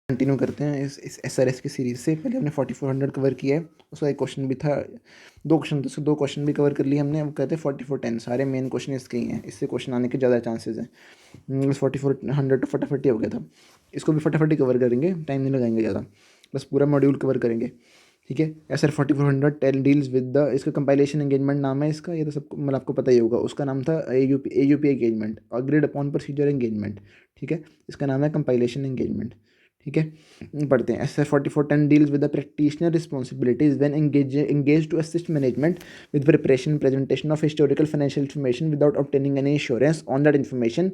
Continue करते हैं इस SRS की सीरीज़ से। पहले हमने 4400 कवर किया है, उसका एक क्वेश्चन भी था, 2 क्वेश्चन थे, उसके 2 क्वेश्चन भी कवर कर लिए हमने। अब कहते हैं 4410, सारे मेन क्वेश्चन इसके ही हैं, इससे क्वेश्चन आने के ज़्यादा चांसेस हैं। बस 4400 तो फटाफट ही हो गया था, इसको भी फटाफट ही कवर करेंगे, टाइम नहीं लगाएंगे ज़्यादा, बस पूरा मॉड्यूल कवर करेंगे, ठीक है। SR 4410 डील्स विद द, इसका कंपाइलेशन एंगेजमेंट नाम है इसका, ये तो सबको मतलब आपको पता ही होगा। उसका नाम था AUP engagement, agreed upon procedure engagement, ठीक है। इसका नाम है कंपाइलेशन एंगेजमेंट, ठीक है। पढ़ते हैं। SR 4410 deals with the practitioner responsibilities when engaged to assist management with preparation and presentation of historical financial information without obtaining any assurance on that information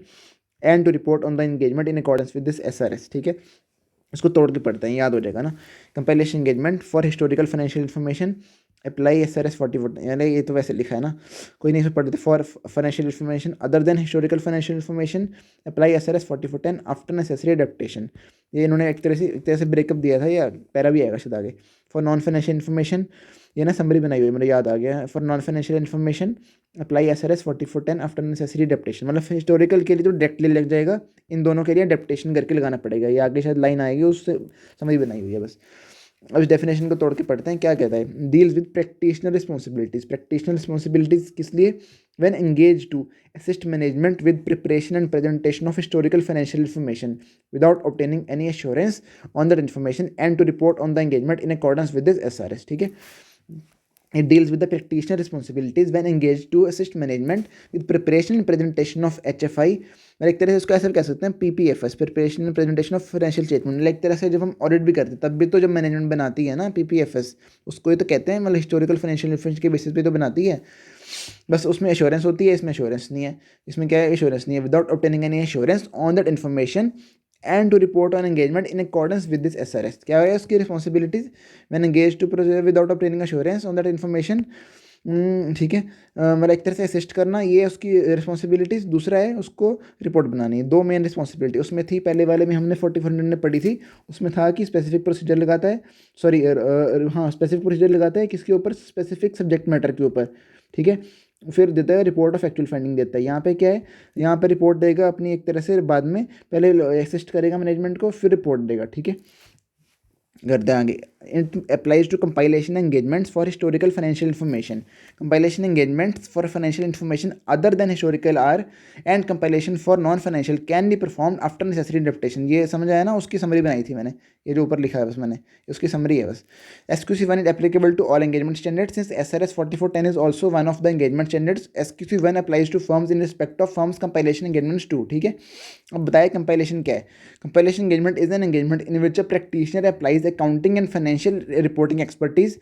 and to report on the engagement in accordance with this SRS, ठीक है। इसको तोड़ के पढ़ते हैं, याद हो जाएगा ना। Compilation engagement for historical financial information apply SRS 44, यानी ये तो वैसे लिखा है ना, कोई नहीं, पढ़ते। For financial information other than historical financial information apply SRS 4410 after necessary adaptation. ये इन्होंने एक तरह से ब्रेकअप दिया था, या पैरा भी आएगा शायद आगे। फॉर नॉन फाइनेंशियल इन्फॉर्मेशन, ये ना समरी बनाई हुई है, मुझे याद आ गया। For non financial information apply SRS 4410 after necessary adaptation, मतलब हिस्टोरिकल के लिए तो डायरेक्टली लग जाएगा, इन दोनों के लिए अडेप्टेशन करके लगाना पड़ेगा। ये आगे शायद लाइन आएगी, उससे समझ बनाई हुई है बस। अब इस डेफिनेशन को तोड़ के पढ़ते हैं, क्या कहता है। Deals with practitioner responsibilities, practitioner responsibilities किस लिए, when engage to assist management with preparation and presentation of historical financial information without obtaining any assurance on that information and to report on the engagement in accordance with this SRS, ठीक है। It deals with the practitioner responsibilities when engaged to assist management with preparation and presentation of HFI, मतलब एक तरह से उसको ऐसा कह सकते हैं PPFS, preparation and presentation of financial statement. एक तरह से जब हम ऑडिट भी करते हैं तब भी तो जब मैनेजमेंट बनाती है ना PPFS, उसको ही तो कहते हैं, मतलब हिस्टोरिकल फाइनेंशियल इन्फॉर्मेशन के बेसिस पे तो बनाती है। बस उसमें एश्योरेंस होती है, इसमें एश्योरेंस नहीं है। इसमें क्या है, एश्योरेंस नहीं है। Without obtaining any assurance on that information and to report on engagement in accordance with this SRS, क्या है उसकी responsibilities, when engage to without obtaining assurance on that information, ठीक है। मतलब एक तरह से असिस्ट करना, ये उसकी रिस्पॉन्सिबिलिटीज। दूसरा है उसको रिपोर्ट बनानी है। दो मेन रिस्पॉन्सिबिलिटी उसमें थी, पहले वाले में हमने 4400 ने पढ़ी थी, उसमें था कि स्पेसिफिक प्रोसीजर लगाता है, सॉरी हाँ, स्पेसिफिक प्रोसीजर लगाता है किसके ऊपर, स्पेसिफिक सब्जेक्ट मैटर के ऊपर, ठीक है। फिर देता है रिपोर्ट ऑफ एक्चुअल फाइंडिंग देता है। यहाँ पे क्या है, यहाँ पे रिपोर्ट देगा अपनी एक तरह से, बाद में पहले असिस्ट करेगा मैनेजमेंट को, फिर रिपोर्ट देगा, ठीक है। करते हैं आगे। It applies to compilation engagements for historical financial information, compilation engagements for financial information other than historical are and compilation for non financial can be performed after necessary adaptation. ये समझ आया ना, उसकी समरी बनाई थी मैंने, ये जो ऊपर लिखा है बस मैंने, उसकी समरी है बस। SQC1 is applicable to all engagement standards since SRS 4410 is also one of the engagement standards. SQC1 applies to firms in respect of firms compilation engagements too, ठीक है। अब बताया कंपाइलेशन क्या है। Compilation engagement is an engagement in which a practitioner applies accounting and financial reporting expertise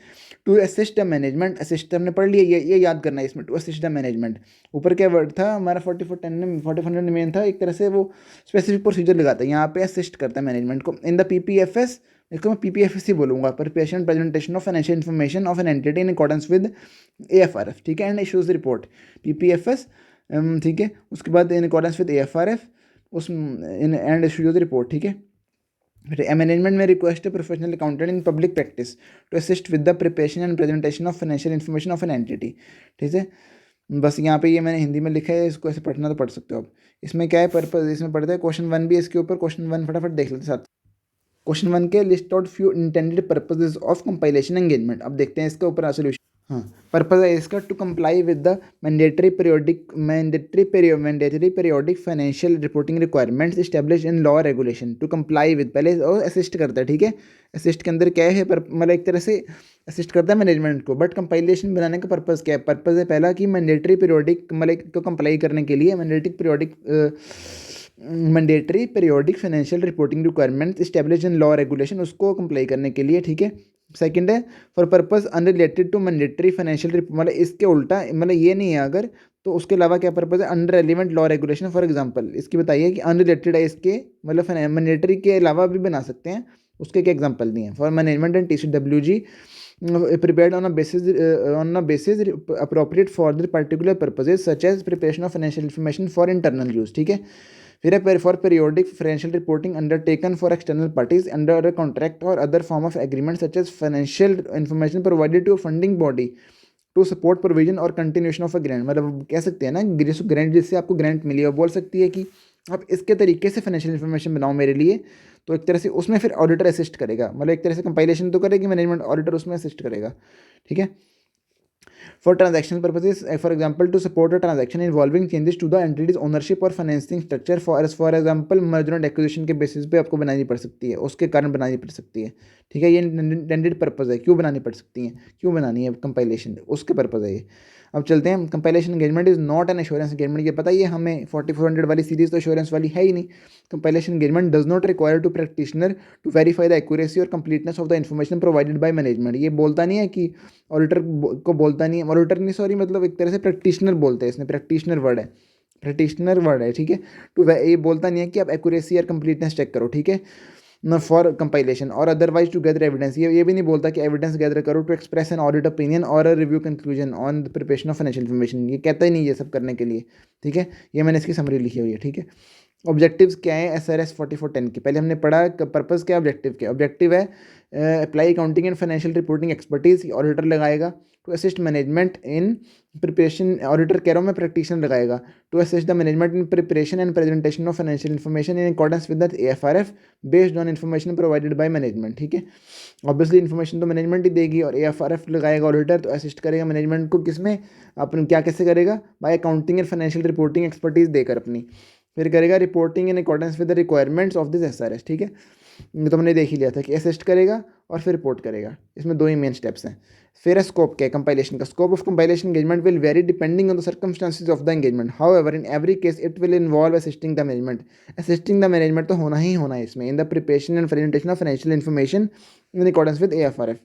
to assist the management. Assist हमने पढ़ लिया, ये याद करना है इसमें, टू असिस्ट द मैनेजमेंट। ऊपर क्या वर्ड था हमारा 4410 में था, एक तरह से वो स्पेसिफिक प्रोसीजर लगाता है, यहाँ पे असिस्ट करता है मैनेजमेंट को इन द PPFS, इसको मैं PPFS ही बोलूँगा, preparation presentation of financial information of an entity in accordance with AFRF, ठीक है, एंड इशूज रिपोर्ट PPFS, ठीक है। उसके बाद इन अकॉर्डेंस विद AFRF उस इन एंड इशूज रिपोर्ट, ठीक है। फिर मैनेजमेंट में request professional accountant in public practice to assist with the preparation and presentation of financial information of an entity, ठीक है। बस यहाँ पे ये मैंने हिंदी में लिखा है, इसको ऐसे पढ़ना तो पढ़ सकते हो आप। इसमें क्या है पर्पज, इसमें पढ़ते हैं क्वेश्चन 1 भी इसके ऊपर, क्वेश्चन 1 फटाफट देख लेते साथ। क्वेश्चन 1 के list out few intended purposes of compilation engagement. अब देखते हैं इसका ऊपर सोल्यूशन। हाँ, पर्पज है इसका to comply with the mandatory periodic financial reporting requirements establish in law regulation. To comply with, पहले और असिस्ट करता है, ठीक है। असिस्ट के अंदर क्या है, मतलब एक तरह से असिस्ट करता है मैनेजमेंट को। बट कंपाइलेशन बनाने का पर्पज़ क्या है, पर्पज़ है पहला कि मैंडेटरी पीरियोडिक, मतलब को कंप्लाई करने के लिए mandatory periodic financial reporting requirements establish in law regulation, उसको कंप्लाई करने के लिए, ठीक है। सेकंड है for purpose unrelated to mandatory financial, मतलब इसके उल्टा, मतलब ये नहीं है अगर, तो उसके अलावा क्या पर्पस है, under relevant law regulation. For example इसकी बताइए कि अनरिलेटेड है इसके, मतलब मैंडेटरी के अलावा भी बना सकते हैं, उसके क्या एग्जांपल दिए हैं। For management and TCWG prepared on a basis appropriate for the particular purposes such as preparation of financial information for internal use, ठीक है। फिर है for periodic financial reporting undertaken for external parties under a contract और other form of agreement such as financial information provided to funding body to support provision और continuation of a grant. मतलब कह सकते हैं ना, ग्रांट जिससे आपको grant मिली है, बोल सकती है कि अब इसके तरीके से फाइनेंशियल इन्फॉर्मेशन बनाओ मेरे लिए, तो एक तरह से उसमें फिर ऑडिटर असिस्ट करेगा, मतलब एक तरह से कंपाइलेशन तो करेगी मैनेजमेंट, ऑडिटर उसमें असिस्ट करेगा, ठीक है। For transactional purposes, for example, to support a transaction involving changes to the entity's ownership or financing structure, for example, merger and acquisition के बेसिस पे आपको बनानी पड़ सकती है, उसके कारण बनानी पड़ सकती है, ठीक है। ये इंटेंडेड पर्पज़ है, क्यों बनानी पड़ सकती है, क्यों बनानी है कंपाइलेशन, उसके पर्पज़ है ये। अब चलते हैं, compilation engagement is not an assurance engagement, ये पता ही है हमें, 4400 वाली सीरीज़ तो एश्योरेंस वाली है ही नहीं। Compilation engagement does not require to practitioner to verify the accuracy और completeness of the information provided by management. ये बोलता नहीं है कि ऑडिटर को बोलता नहीं है, ऑडिटर नहीं सॉरी, मतलब एक तरह से प्रैक्टिशनर बोलते हैं, इसमें प्रैक्टिशनर वर्ड है, प्रैक्टिशनर वर्ड है, ठीक है। टू ये बोलता नहीं है कि आप एक्यूरेसी और कंप्लीटनेस चेक करो, ठीक है, न फॉर कंपाइलेशन और अदरवाइज टू गैदर एविडेंस, ये भी नहीं बोलता कि एविडेंस गैदर करो to express an audit opinion और a review conclusion on the preparation of financial information, ये कहता ही नहीं ये सब करने के लिए, ठीक है। ये मैंने इसकी समरी लिखी हुई है, ठीक है। ऑब्जेक्टिव्स क्या है SRS 4410 के, पहले हमने पढ़ा पर्पस क्या, ऑब्जेक्टिव क्या, ऑब्जेक्टिव है apply accounting and financial reporting expertise, auditor लगाएगा to assist management in preparation, auditor कह रहा हूँ मैं, प्रैक्टिशनर लगाएगा to assist the management in preparation and presentation of financial information in accordance with the AFRF based on information provided by management, ठीक है। Obviously information तो management ही देगी और AFRF लगाएगा ऑडिटर, तो असिस्ट करेगा मैनेजमेंट को किसमें, अपन क्या कैसे करेगा, by accounting and financial reporting expertise देकर अपनी, फिर करेगा reporting in accordance with the requirements of this SRS, ठीक है। तो हमने देख ही लिया था कि असिस्ट करेगा और फिर रिपोर्ट करेगा, इसमें दो ही मेन स्टेप्स हैं। फिर स्कोप क्या है कंपाइलेशन का, scope of compilation engagement will very depending on the circumstances of the engagement, however in every case it will involve assisting the management, assisting the management तो होना ही होना है इसमें, इन the preparation and presentation of financial information in accordance with AFRF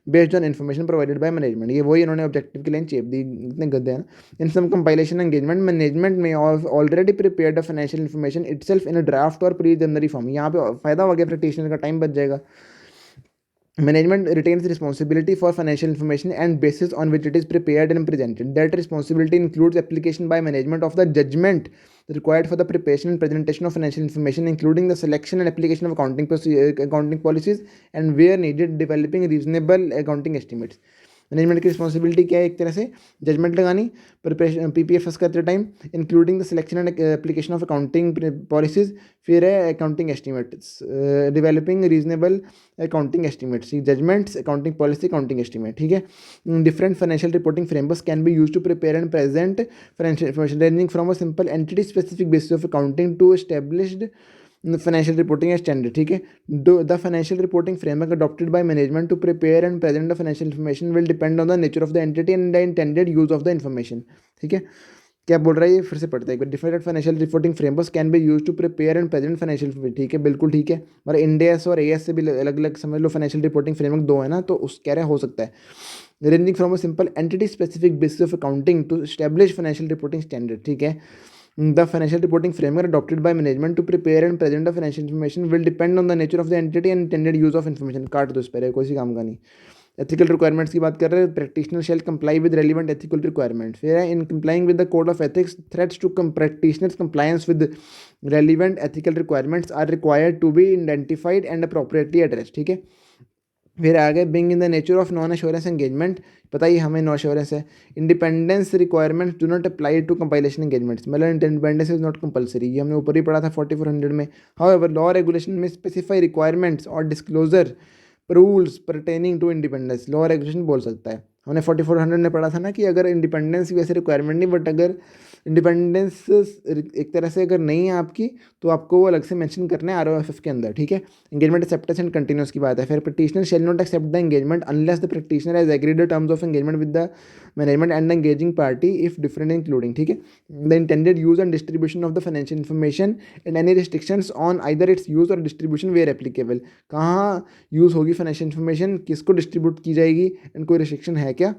based on information provided by management, ये वही इन्होंने objective की line चेप दी, इतने गद्दे हैं ना। इन सम कंपाइलेशन एंगेजमेंट मैनेजमेंट में already prepared the financial information itself in a draft और प्रीलिमिनरी फॉर्म, यहाँ पे फायदा हो गया, प्रैक्टिशनर का टाइम बच जाएगा। Management retains responsibility for financial information and basis on which it is prepared and presented. That responsibility includes application by management of the judgment required for the preparation and presentation of financial information, including the selection and application of accounting policies, and where needed, developing reasonable accounting estimates. Management की responsibility क्या है, एक तरह से judgement लगानी preparation PPFs करते time, including the selection and application of accounting policies, फिर है accounting estimates, developing reasonable accounting estimates, judgements, accounting policy, accounting estimate, ठीक है। Different financial reporting frameworks can be use to prepare and present financial information ranging from a simple entity specific basis of accounting to established financial reporting standard, ठीक है। The financial reporting framework adopted by management to prepare and present the financial information will depend on the nature of the entity and the intended use of the information, ठीक है। क्या बोल रहा है ये, फिर से पढ़ते हैं, different financial reporting frameworks can be use to prepare and present financial, ठीक है, बिल्कुल ठीक है। और इंडेस और AS से भी अलग अलग समझ लो, फाइनेंशियल रिपोर्टिंग फ्रेमवर्क दो है ना, तो उस कह रहे हो सकता है ranging from a simple entity specific basis of accounting to establish financial reporting standard, ठीक है। The financial reporting framework adopted by management to prepare and present the financial information will depend on the nature of the entity and intended use of information. काट दो इस पर, कोई सी काम का नहीं। एथिकल रिक्वायरमेंट्स की बात कर रहे हैं, practitioner shall comply with relevant ethical requirements, फिर है in complying with the code of ethics threats to practitioners compliance with relevant ethical requirements are required to be identified and appropriately address, ठीक है। फिर आगे being in the nature of non assurance engagement, पता ही हमें non assurance है। Independence requirements do not apply to compilation engagements, मतलब independence is not compulsory, ये हमने ऊपर ही पढ़ा था 4400 में। हाउएवर लॉ रेगुलेशन में स्पेसिफाई रिक्वायरमेंट्स और disclosure rules pertaining to independence, law regulation बोल सकता है। हमने 4400 में पढ़ा था ना कि अगर इंडिपेंडेंस वैसे रिक्वायरमेंट नहीं, बट अगर इंडिपेंडेंस एक तरह से अगर नहीं है आपकी, तो आपको वो अलग से मेंशन करना है ROFF के अंदर, ठीक है। एंगेजमेंट एक्सेप्टेंस एंड कंटिन्यूस की बात है। फिर practitioner shall not accept the engagement unless the practitioner has agreed the terms of engagement with the management and the engaging party if different including, ठीक है। The intended use and distribution of the financial information and any restrictions on either its use और distribution where applicable, कहाँ use होगी financial information, किसको distribute की जाएगी, and कोई restriction है क्या,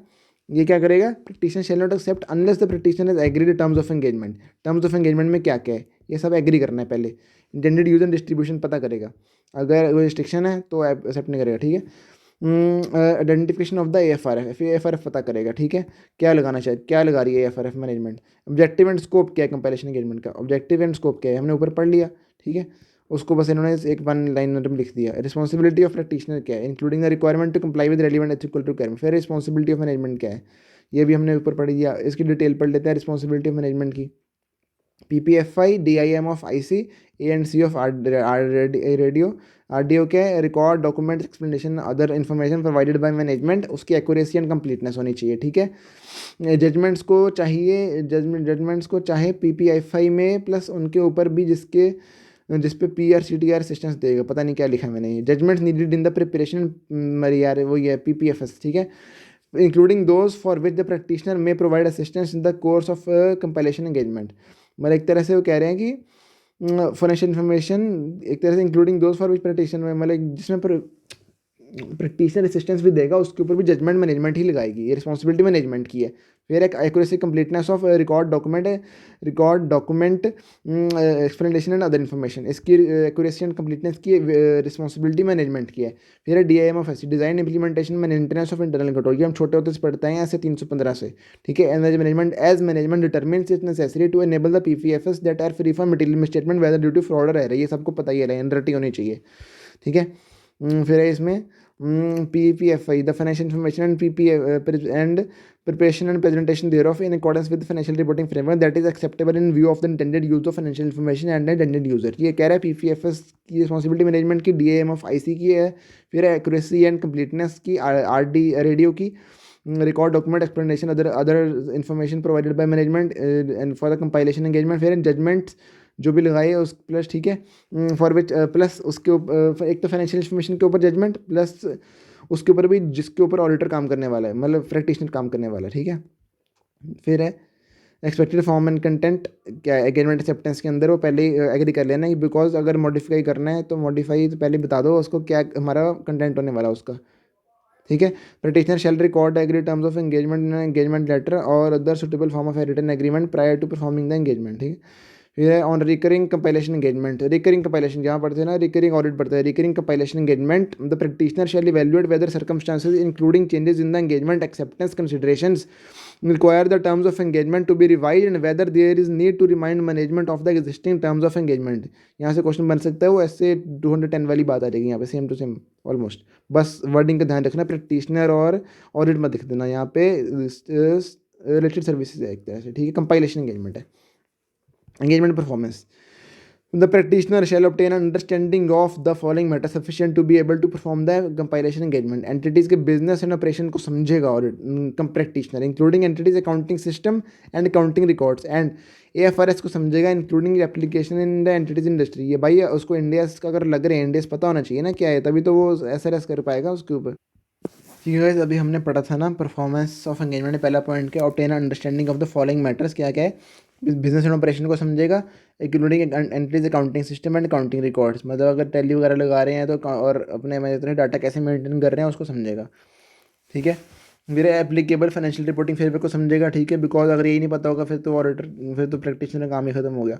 ये क्या करेगा, practitioner shall not accept unless the practitioner has agreed terms of engagement. Terms of engagement में क्या क्या है, ये सब एग्री करना है पहले। इंटेंडेड यूज एंड डिस्ट्रीब्यूशन पता करेगा, अगर कोई रिस्ट्रिक्शन है तो एक्सेप्ट नहीं करेगा, ठीक है। आइडेंटिफिकेशन ऑफ द AFRF, फिर AFRF पता करेगा, ठीक है, क्या लगाना चाहिए, क्या लगा रही है AFRF management. Objective and scope क्या है कंपाइलेशन एंगेजमेंट का, ऑब्जेक्टिव एंड स्कोप क्या है हमने ऊपर पढ़ लिया, ठीक है। उसको बस इन्होंने एक वन लाइनर में लिख दिया। रिस्पॉन्सिबिलिटी ऑफ प्रैक्टिशनर क्या है, including the requirement to comply with relevant ethical requirement. फिर रिस्पॉन्सिबिलिटी ऑफ मैनेजमेंट क्या है, ये भी हमने ऊपर पढ़ दिया, इसकी डिटेल पढ़ लेते हैं रिस्पॉन्सिबिलिटी ऑफ मैनेजमेंट की। PPFI, DIM of IC, ANC of radio, RDO क्या है, record document explanation other information provided by management, उसकी एक्यूरेसी एंड कंप्लीटनेस होनी चाहिए, ठीक है। जजमेंट्स को चाहे PPFI में प्लस उनके ऊपर भी जिस पे PRCTR असिस्टेंस देगा, पता नहीं क्या लिखा है मैंने, ये judgements needed in the preparation, मरी यार वो ये PPFS, ठीक है, including those for which the practitioner may provide assistance in the course of compilation engagement. मतलब एक तरह से वो कह रहे हैं कि फाइनेंशियल इन्फॉर्मेशन एक तरह से including those for which practitioner, मतलब जिसमें प्रैक्टिशनर असिस्टेंस भी देगा उसके ऊपर भी जजमेंट मैनेजमेंट ही लगाएगी, ये रिस्पॉन्सिबिलिटी मैनेजमेंट की है। फिर एक accuracy completeness of record document explanation and other information, इसकी एक्यूरेसी एंड कंप्लीटनेस की रिस्पॉन्सिबिलिटी मैनेजमेंट की है। फिर है DIM ऑफ ऐसी design implementation maintenance of internal control, ये हम छोटे होते से पढ़ते हैं ऐसे 315 से, ठीक है। As management determines it's necessary to enable the PPFS that are free from material misstatement whether due to fraud और एरर, ये सबको पता ही है, एनआरटी होनी चाहिए, ठीक है। फिर है इसमें PPFI the financial information and and preparation and presentation thereof in accordance with the financial reporting framework that is acceptable in view of the intended use of financial information and the intended user। ये कह रहा है PPFS की responsibility management की, DIM of IC की है, फिर accuracy and completeness की RD रेडियो की, record document explanation other information provided by management and for the compilation engagement, फिर जजमेंट्स जो भी लगाई है उस प्लस, ठीक है, फॉर विच प्लस उसके ऊपर एक तो फाइनेंशियल इन्फॉर्मेशन के ऊपर जजमेंट प्लस उसके ऊपर भी जिसके ऊपर ऑडिटर काम करने वाला है, मतलब प्रैक्टिशनर काम करने वाला है, ठीक है। फिर है एक्सपेक्टेड फॉर्म एंड कंटेंट, क्या एग्रीमेंट एक्सेप्टेंस के अंदर वो पहले ही एग्री कर लेना, बिकॉज अगर मॉडिफाई करना है तो मॉडिफाई तो पहले बता दो उसको क्या हमारा कंटेंट होने वाला है उसका, ठीक है। Practitioner shall record agree terms of engagement letter और other suitable form of written agreement prior to performing the engagement, ठीक है। फिर है on recurring compilation engagement, recurring compilation जहाँ पढ़ते हैं ना, रिकरिंग ऑडिट पढ़ते हैं, recurring compilation engagement the practitioner shall evaluate whether circumstances including changes in the engagement acceptance considerations require the terms of engagement to be revised and whether there is need to remind management of the existing terms of engagement। यहाँ से question बन सकता है वो ऐसे 210 वाली बात आ जाएगी यहाँ पे, सेम टू सेम ऑलमोस्ट, बस वर्डिंग का ध्यान रखना, प्रैक्टिशनर और ऑडिट मत लिख देना, यहाँ पे रिलेटेड सर्विसेज है एक तरह से, ठीक है। कंपाइलेशन एंगेजमेंट है। Engagement performance, the practitioner shall obtain an understanding of the following matter sufficient to be able to perform the compilation engagement। entities के business and operation को समझेगा और practitioner including entities accounting system and accounting records and AFRS को समझेगा including application in the entities industry। ये भाई उसको India's का अगर लग रहे हैं, इंडियाज पता होना चाहिए ना क्या है, तभी तो वो SRS कर पाएगा उसके ऊपर, ठीक है। अभी हमने पढ़ा था ना परफॉर्मेंस ऑफ एंगेजमेंट में पहला पॉइंट क्या, obtain understanding of the following matters, क्या क्या है, बिजनेस एंड ऑपरेशन को समझेगा, including entries accounting system and accounting records, मतलब अगर टैली वगैरह लगा रहे हैं तो और अपने मतलब डाटा कैसे मेंटेन कर रहे हैं उसको समझेगा, ठीक है। मेरे एप्लीकेबल फाइनेंशियल रिपोर्टिंग फ्रेमवर्क को समझेगा, ठीक है, बिकॉज अगर यही नहीं पता होगा फिर तो प्रैक्टिशनर का काम ही खत्म हो गया,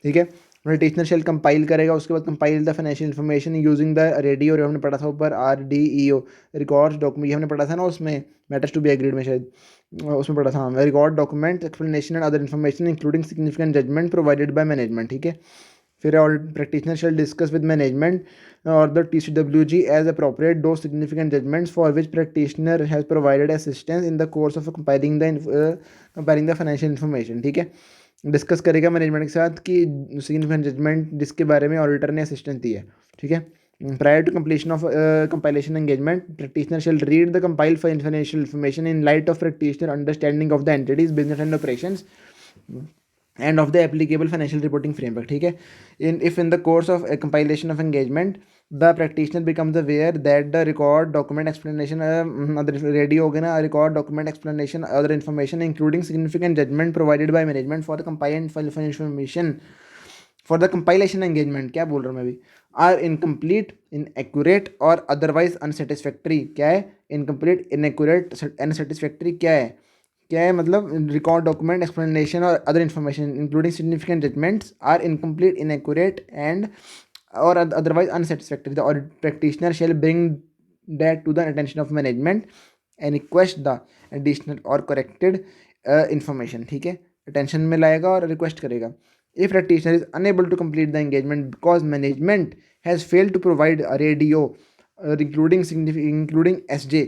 ठीक है। प्रैक्टिशनर शेल कंपाइल करेगा, उसके बाद compile the financial information using the radio, हमने पढ़ा था ऊपर RDEO रिकॉर्ड्स डॉक्यूमेंट, ये हमने पढ़ा था ना उसमें मैटर्स टू बी एग्रीड में, शायद उसमें पढ़ा था, record document explanation and other information including significant judgement provided by management, ठीक है। फिर और practitioner shall discuss with management और द TCWG एज अप्रोप्रिएट दो significant judgements for which practitioner has provided assistance in the course of compiling the financial information, ठीक है। Discuss करेगा management के साथ कि सिग्निफिकेंट जजमेंट जिसके बारे में ऑडिटर ने असिस्टेंस दी है, ठीक है। Prior to completion of compilation engagement practitioner shall read the compiled financial information in light of practitioner understanding of the entities business and operations and of the applicable financial reporting framework, ठीक है। If in the course of a compilation of engagement the practitioner becomes aware that the record document explanation other ready हो गया ना, record document explanation other information including significant judgment provided by management for the compilation information for the compilation engagement, क्या बोल रहा हूँ मैं अभी, are incomplete, inaccurate और otherwise unsatisfactory, क्या है incomplete, inaccurate, unsatisfactory क्या है मतलब रिकॉर्ड डॉक्यूमेंट एक्सप्लेनेशन और other information including significant judgments are incomplete, inaccurate and और otherwise unsatisfactory, the audit practitioner shall bring that to the attention of management and request the additional और corrected information, ठीक है, attention में लाएगा और request करेगा। If practitioner is unable to complete the engagement because management has failed to provide radio including SJ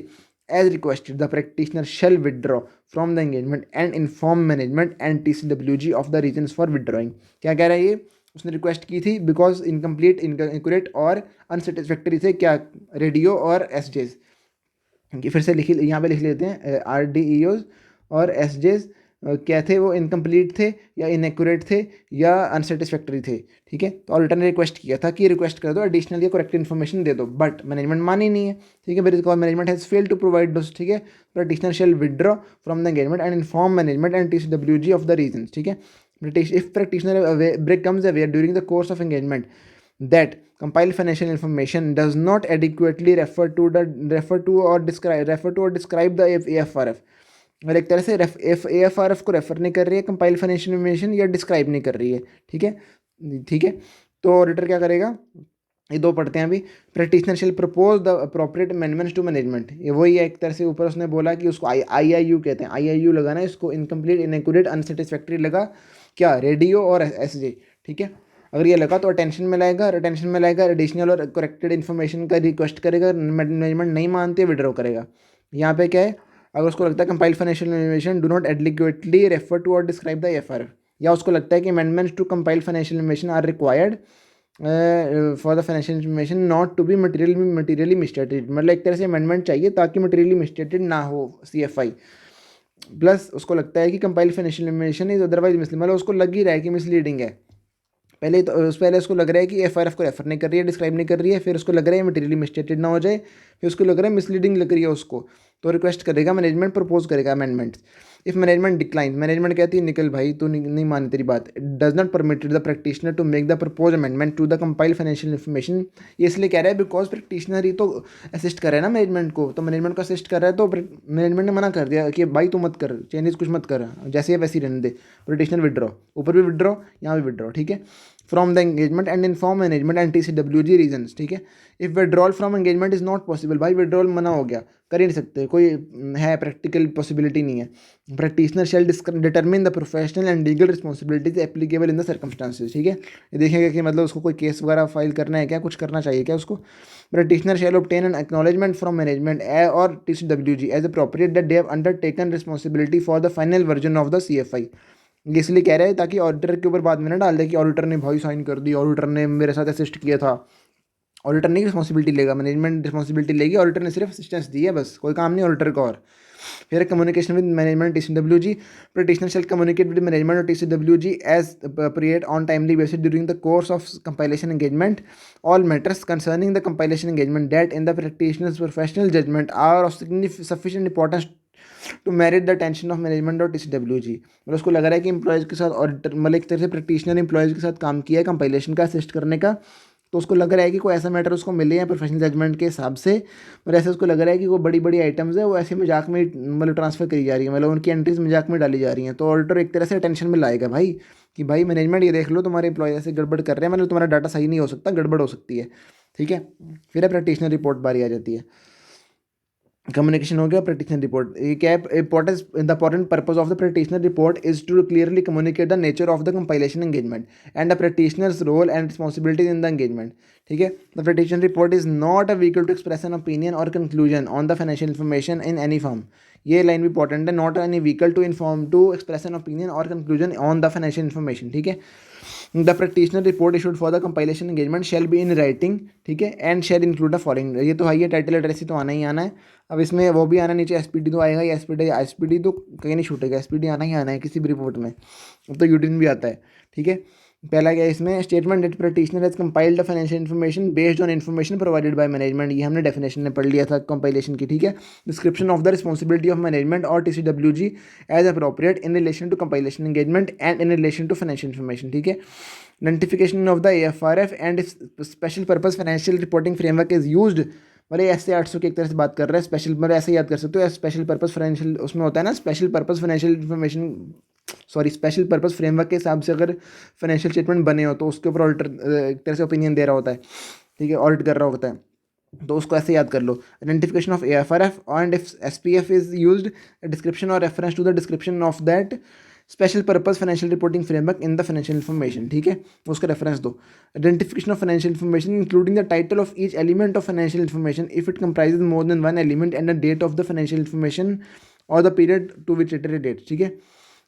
as requested the practitioner shall withdraw from the engagement and inform management and TCWG of the reasons for withdrawing. क्या कह रहा है ये, उसने request की थी because incomplete, इनक्यूरेट और अनसेटिस्फैक्टरी थे क्या, रेडियो और SJs। फिर से लिख यहाँ पे लिख लेते हैं, RDEOs और SJs क्या थे, वो इनकम्प्लीट थे या इनएक्यूरेट थे या अनसेटिस्फैक्टरी थे। ठीक है, तो ऑडिटर ने रिक्वेस्ट किया था कि रिक्वेस्ट कर दो एडिशनल या करेक्ट इन्फॉर्मेशन दे दो, बट मैनेजमेंट मानी नहीं है। ठीक है, because management has failed to provide those. ठीक है, practitioner shall withdraw from the engagement and inform management and TCWG of the reason. ठीक है, if practitioner becomes aware during the course of engagement that compiled financial information does not adequately refer to or describe the AFRF, और एक तरह से AFRF को refer नहीं कर रही है, कंपाइल फाइनेंशियल इन्फॉर्मेशन या डिस्क्राइब नहीं कर रही है। ठीक है, ठीक है, तो ऑडिटर क्या करेगा, ये दो पढ़ते हैं अभी। Practitioner shall propose the appropriate amendments to management, ये वही है एक तरह से, ऊपर उसने बोला कि उसको IIU कहते हैं, IIU लगाना है, इसको इनकम्प्लीट, इनएक्यूरेट, अनसेटिस्फैक्टरी लगा क्या, रेडियो और SJ। ठीक है, अगर ये लगा तो अटेंशन में लाएगा, अटेंशन में लाएगा एडिशनल और करेक्टेड इन्फॉर्मेशन का रिक्वेस्ट करेगा, मैनेजमेंट नहीं मानते विड्रॉ करेगा। यहाँ पे क्या है, अगर उसको लगता है compile financial information do not adequately refer to और डिस्क्राइब द AFRF, या उसको लगता है कि amendments to compile financial information are required for the financial information not to be materially misstated, मतलब एक तरह से अमेंडमेंट चाहिए ताकि मटीरियली मिसस्टेटेड ना हो CFI। प्लस उसको लगता है कि compile financial information is otherwise misleading, मतलब उसको लग ही रहा है कि मिसलीडिंग है। पहले उसको लग रहा है कि AFRF को रेफर नहीं कर रही है, डिस्क्राइब नहीं कर रही है, फिर उसको लग रहा है मटीरियली मिसस्टेटेड ना हो जाए, फिर उसको लग रहा है मिसलीडिंग लग रही है उसको, तो रिक्वेस्ट करेगा, मैनेजमेंट प्रपोज करेगा amendment. If management decline, management कहती है निकल भाई तू नहीं मानी तेरी बात, does not permitted the practitioner to make the propose amendment to the compile financial information, ये इसलिए कह रहा है बिकॉज प्रैक्टिशनर ही तो असिस्ट कर रहा है ना मैनेजमेंट को, तो मैनेजमेंट को असिस्ट कर रहा है, तो मैनेजमेंट ने मना कर दिया कि भाई तू मत कर चेंजेस, कुछ मत कर, जैसे है वैसे ही रहने दे, प्रैक्टिशनर विड्रॉ, ऊपर भी विड्रॉ यहाँ भी विड्रॉ। ठीक है, from the engagement and inform management and TCWG reasons. ठीक है, if withdrawal from engagement is not possible, भाई विड्रॉल मना हो गया, कर ही नहीं सकते, कोई है प्रैक्टिकल पॉसिबिलिटी नहीं है, practitioner shall determine the professional and legal responsibilities applicable in the circumstances. ठीक है, ये देखेंगे कि मतलब उसको कोई केस वगैरह फाइल करना है क्या, कुछ करना चाहिए क्या उसको। Practitioner shall obtain an acknowledgement from management और TCWG as appropriate that they have undertaken responsibility for the final version of the CFI। ये इसलिए कह रहे हैं ताकि ऑडिटर के ऊपर बाद में ना डाल दे कि ऑडिटर ने भाई साइन कर दी, ऑडिटर ने मेरे साथ असिस्ट किया था। ऑडिटर नहीं रिस्पॉन्सिबिलिटी लेगा, मैनेजमेंट रिस्पॉन्सिबिलिटी लेगी, ऑडिटर ने सिर्फ असिस्टेंस दी है, बस कोई काम नहीं ऑडिटर का। और फिर communication with management TCWG, practitioner shall communicate with management और TCWG as appropriate on timely basis during the course of compilation engagement all matters concerning the compilation engagement that in the practitioners professional judgement are of sufficient importance to merit the tension of management और TCWG। मतलब उसको लग रहा है कि employees के साथ auditor, मतलब एक तरह से प्रैक्टिशनर एम्प्लॉयज़ के साथ काम किया है कंपाइलेशन का असिस्ट करने का, तो उसको लग रहा है कि कोई ऐसा मैटर उसको मिले हैं प्रोफेशनल जजमेंट के हिसाब से, और ऐसे उसको लग रहा है कि वो बड़ी बड़ी आइटम्स है वो ऐसे मजाक में मतलब ट्रांसफ़र करी जा रही है, मतलब उनकी एंट्रीज मजाक में डाली जा रही हैं, तो ऑडिटर एक तरह से टेंशन में लाएगा भाई कि भाई मैनेजमेंट ये देख लो तुम्हारे एम्प्लॉय ऐसे गड़बड़ कर रहे हैं, मतलब तुम्हारा डाटा सही नहीं हो सकता, गड़बड़ हो सकती है। ठीक है, फिर प्रैक्टिशनर रिपोर्ट बारी आ जाती है। कम्युनिकेशन हो गया, प्रैक्टिशनर रिपोर्ट, ये क्या है, importance the important purpose of the practitioner report is to clearly communicate the nature of the compilation engagement and the practitioner's role and responsibilities in the engagement. ठीक है, the practitioner report is not a vehicle to express an opinion और conclusion on the financial information in any form, ये line भी important है, not any vehicle to inform to express an opinion और conclusion on the financial information. ठीक है, the practitioner report issued for the compilation engagement shall be in writing. ठीक है, and shall include the following, ये तो है, ये title address ही तो आना ही आना है, अब इसमें वो भी आना, नीचे SPD तो आएगा, या SPD तो कहीं नहीं छूटेगा, SPD आना ही आना है किसी भी रिपोर्ट में, अब तो यूटिन भी आता है। ठीक है, पहला क्या है इसमें, statement that practitioner has compiled the financial information based on information provided by management, ये हमने डेफिनेशन में पढ़ लिया था कंपाइलेशन की। ठीक है, description of the responsibility of management और TCWG as appropriate in relation to compilation engagement and in relation to financial information. ठीक है, notification of the AFRF and special purpose financial reporting framework is used, मतलब ऐसे 800 की एक तरह से बात कर रहा है, स्पेशल मतलब ऐसे याद कर सकते हो, स्पेशल पर्पस फाइनेंशियल उसमें होता है ना, special purpose financial information, sorry special purpose framework के हिसाब से अगर फाइनेंशियल स्टेटमेंट बने हो तो उसके ऊपर ऑडिटर एक तरह से ओपिनियन दे रहा होता है। ठीक है, ऑडिट कर रहा होता है, तो उसको ऐसे याद कर लो, identification of AFRF and if SPF is used description और reference to the description of that special purpose financial reporting framework in the financial information, ठीक है, उसका रेफरेंस दो। Identification of financial information including the title of each element of financial information if it comprises more than one element and the date of the financial information और the period to which it relate, ठीक है।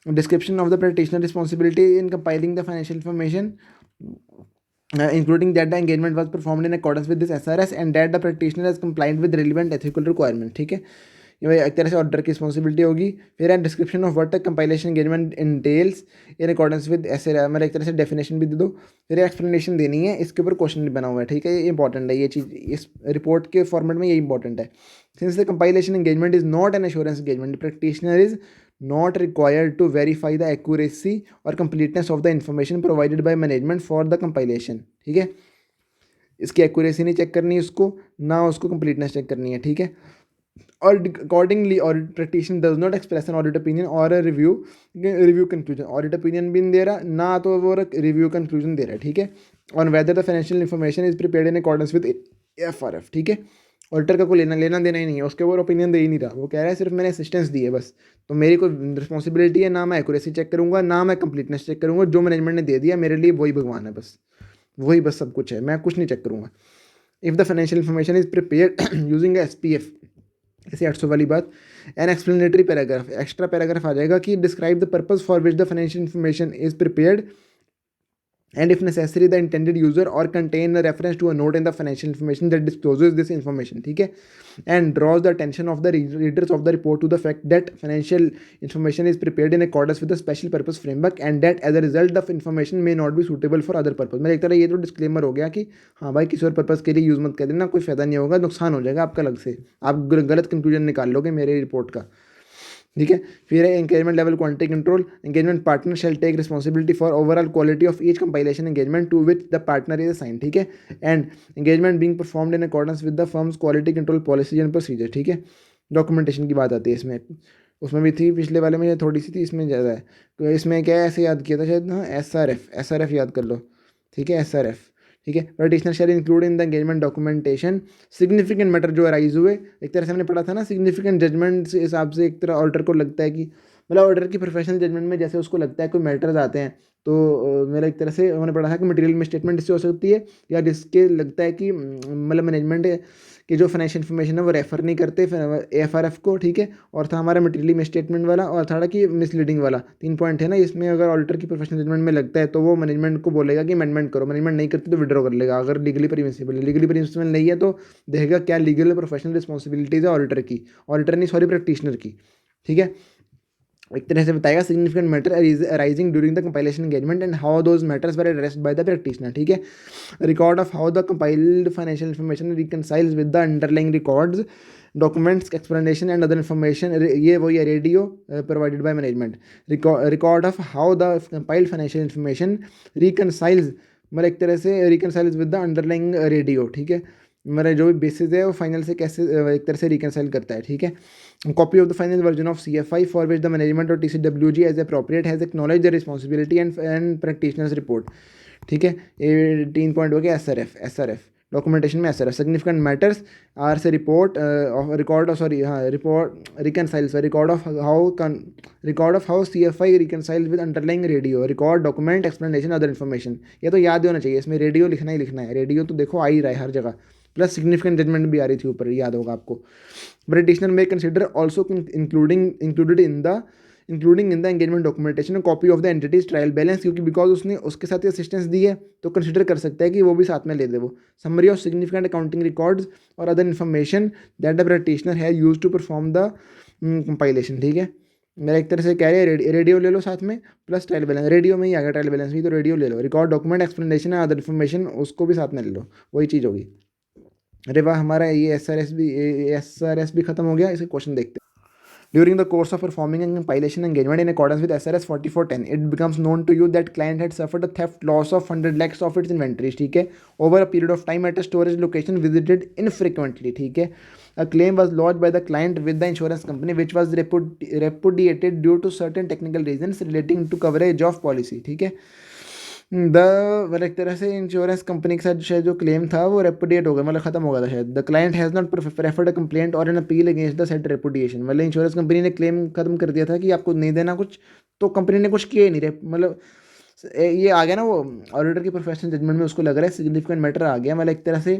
Description of the practitioner responsibility in compiling the financial information including that the engagement was performed in accordance with this SRS and that the practitioner has complied with relevant ethical requirement, ठीक है। ये एक तरह से order की responsibility होगी। फिर and description of what the compilation engagement entails in accordance with SRS, मतलब एक तरह से डेफिनेशन भी दे दो। फिर एक्सप्लेनेशन देनी है, इसके ऊपर क्वेश्चन भी बना हुआ है, ठीक है। ये इंपॉर्टेंट है, ये चीज़ इस रिपोर्ट के फॉर्मेट में ये इंपॉर्टेंट है। Since the compilation engagement is not an assurance engagement, practitioner is not required to verify the accuracy or completeness of the information provided by management for the compilation, ठीक है। इसकी accuracy नहीं check करनी उसको, ना उसको completeness check करनी है, ठीक है। और accordingly audit practitioner does not express an audit opinion और रिव्यू कंक्लूजन, ऑडिट ओपिनियन भी नहीं दे रहा, ना तो वो रिव्यू कंक्लूजन दे रहा है, ठीक है। On whether the financial information is prepared in accordance with FRF, ठीक है। ऑडिटर का कोई लेना देना ही नहीं है, उसके ऊपर ओपिनियन दे ही नहीं रहा, वो कह रहा है सिर्फ मैंने असिस्टेंस दी है बस, तो मेरी कोई रिस्पॉन्सिबिलिटी है ना, मैं एक्यूरेसी चेक करूँगा ना मैं कंप्लीटनेस चेक करूँगा, जो मैनेजमेंट ने दे दिया मेरे लिए वही भगवान है, बस वही बस सब कुछ है, मैं कुछ नहीं चेक करूँगा। If the financial information is prepared using SPF, ऐसे 800 वाली बात, an explanatory paragraph, extra paragraph आ जाएगा कि describe the purpose for which the financial information is prepared and if necessary the intended user or contain a reference to a note in the financial information that discloses this information, ठीक है। and draws the attention of the readers of the report to the fact that financial information is prepared in accordance with the special purpose framework and that as a result the information may not be suitable for other purpose। मैं एक तरह ये तो disclaimer हो गया कि हाँ भाई किसी और पर्पज़ के लिए यूज़ मत कर देना, कोई फ़ायदा नहीं होगा, नुकसान हो जाएगा आपका अलग से, आप गलत कंक्लूजन निकाल लोगे मेरे रिपोर्ट का, ठीक है। फिर है engagement level quality control, engagement partner shall take responsibility for overall quality of each compilation engagement to which the partner is assign, ठीक है। And engagement being performed in accordance with the firm's quality control policies and procedure, ठीक है। Documentation की बात आती है इसमें, उसमें भी थी पिछले वाले में थोड़ी सी थी, इसमें ज़्यादा है। तो इसमें क्या है, ऐसे याद किया था शायद, हाँ SRF याद कर लो, ठीक है, SRF, ठीक है। Practitioner shall include in the engagement documentation significant matter जो अराइज हुए, एक तरह से हमने पढ़ा था ना, सिग्निफिकेंट जजमेंट से हिसाब से एक तरह ऑडिटर को लगता है कि मतलब ऑडिटर की प्रोफेशनल जजमेंट में जैसे उसको लगता है कोई मैटर्स आते हैं, तो मेरा एक तरह से उन्होंने पढ़ा था कि मटेरियल मिसस्टेटमेंट इससे हो सकती है, या जिसके लगता है कि मतलब मैनेजमेंट कि जो फाइनेंशियल इन्फॉर्मेशन है वो रेफर नहीं करते FRF को, ठीक है। और था हमारा मटेरियली मिसस्टेटमेंट वाला, और था कि मिसलीडिंग वाला, 3 पॉइंट है ना इसमें। अगर ऑडिटर की प्रोफेशनल जजमेंट में लगता है तो वो मैनेजमेंट को बोलेगा कि अमेंडमेंट करो, मैनेजमेंट नहीं करती तो विड्रॉ कर लेगा, अगर लीगली परमिसिबल है। लीगली परमिसिबल नहीं है तो देखेगा क्या लीगल प्रोफेशनल रिस्पॉन्सिबिलिटीज़ है ऑडिटर नहीं सॉरी प्रैक्टिशनर की, ठीक है। एक तरह से बताएगा significant matter arising during the compilation engagement and how those matters were addressed by the practitioner, ठीक है। Record of how the compiled financial information reconciles with the underlying records documents explanation and other information, ये वही है radio provided by management. Record of how the compiled financial information reconciles, मतलब एक तरह से reconciles with the underlying radio, ठीक है। मेरा जो भी बेसिस है वो फाइनल से कैसे एक तरह से रिकनसाइल करता है, ठीक है। Copy of the final version of CFI for which the management और TCWG as appropriate has acknowledge the responsibility and practitioners report, ठीक है। 18 पॉइंट हो गया SRF डॉक्यूमेंटेशन में SRF सिग्निफिकेंट मैटर्स आर से रिपोर्ट रिकॉर्ड सॉरी हाँ report reconciles record of how CFI reconcile with underlying radio record document explanation other information. ये तो याद होना चाहिए, इसमें रेडियो लिखना ही लिखना है, रेडियो तो देखो आ ही रहा है हर जगह, प्लस सिग्निफिकेंट जजमेंट भी आ रही थी ऊपर, याद होगा आपको। प्रैक्टिशनर में consider also included in the engagement documentation copy of the entities trial balance, क्योंकि बिकॉज उसने उसके साथ असिस्टेंस दी है तो कंसिडर कर सकता है कि वो भी साथ में ले दे वो summary of significant accounting records और other information that the practitioner है use to perform the compilation, ठीक है। मेरा एक तरह से कह रहे हैं रेडियो ले लो साथ में प्लस ट्रायल बैलेंस, रेडियो में ही आ गया ट्रायल बैलेंस भी, तो रेडियो ले लो, record document explanation other information उसको भी साथ में ले लो, वही चीज़ होगी। अरे वाह, हमारा ये SRS भी खत्म हो गया। इसे क्वेश्चन देखते हैं। During the course of performing a compilation engagement in accordance with SRS 4410, it becomes known to you that client had suffered a theft loss of 100 lakhs of its inventories, ठीक है, over a period of time at a storage location visited infrequently, ठीक है. A claim was lodged by the client with the insurance company which was repudiated due to certain technical reasons relating to coverage of policy, ठीक है. मतलब एक तरह से insurance company के साथ शायद जो क्लेम था वो रेपुडिएट हो गया, मतलब खत्म हो गया था शायद। The client has not preferred a complaint और an appeal against the said repudiation, मतलब इंश्योरेंस कंपनी ने क्लेम खत्म कर दिया था कि आपको नहीं देना कुछ, तो कंपनी ने कुछ किया ही नहीं रे, मतलब ये आ गया ना वो ऑडिटर की प्रोफेशनल जजमेंट में, उसको लग रहा है सिग्निफिकेंट मैटर आ गया, मतलब एक तरह से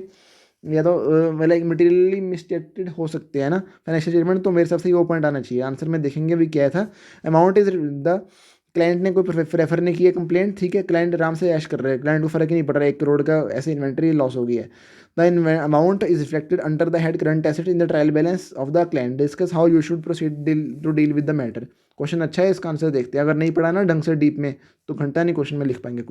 या तो मतलब एक मटेरियली मिसस्टेटेड हो सकते हैं ना फाइनेंशियल स्टेटमेंट, तो मेरे हिसाब से वो पॉइंट आना चाहिए आंसर में। देखेंगे भी क्या था, अमाउंट इज द क्लाइंट ने कोई प्रेफर नहीं किया कंप्लेंट, ठीक है, क्लाइंट आराम से ऐश कर रहे हैं, क्लाइंट को फर्क ही नहीं पड़ रहा है 1 करोड़ का ऐसे इन्वेंट्री लॉस हो गया है। The amount is reflected under the head current asset in the trial balance of the client, discuss how you should proceed to deal with the matter. Question अच्छा है, इसका आंसर देखते हैं, अगर नहीं पढ़ा ना ढंग से डीप में तो घंटा नहीं क्वेश्चन में लिख पाएंगे।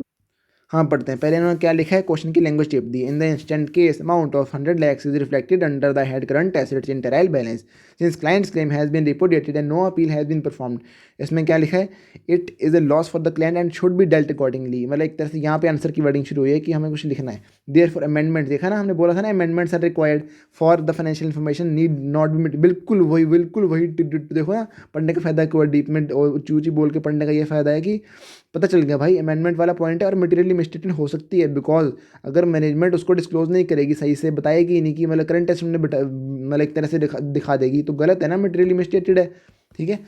हाँ पढ़ते हैं, पहले इन्होंने क्या लिखा है, क्वेश्चन की लैंग्वेज टिप दी। In the instant case amount of 100 lakhs is reflected under the head current assets in trial balance since client's claim has been reported and no appeal has been performed. इसमें क्या लिखा है, it is a loss for the client and should be dealt accordingly, मतलब एक तरह से यहाँ पे आंसर की वर्डिंग शुरू हुई है कि हमें कुछ लिखना है। देयर फॉर अमेंडमेंट, देखा ना हमने बोला था ना, amendments are required for the financial information need not be, बिल्कुल वही देखो ना, पढ़ने का फायदा है, डीप में और ऊँची ऊँची बोल के पढ़ने का ये फायदा है कि पता चल गया भाई अमेंडमेंट वाला पॉइंट है और मटेरियली मिस्टेकन हो सकती है, बिकॉज अगर मैनेजमेंट उसको डिस्क्लोज नहीं करेगी, सही से बताएगी ही नहीं कि मतलब करंट टेस्ट में मतलब एक तरह से दिखा देगी, तो गलत है ना, मटेरियली मिस्टेटेड है, ठीक है।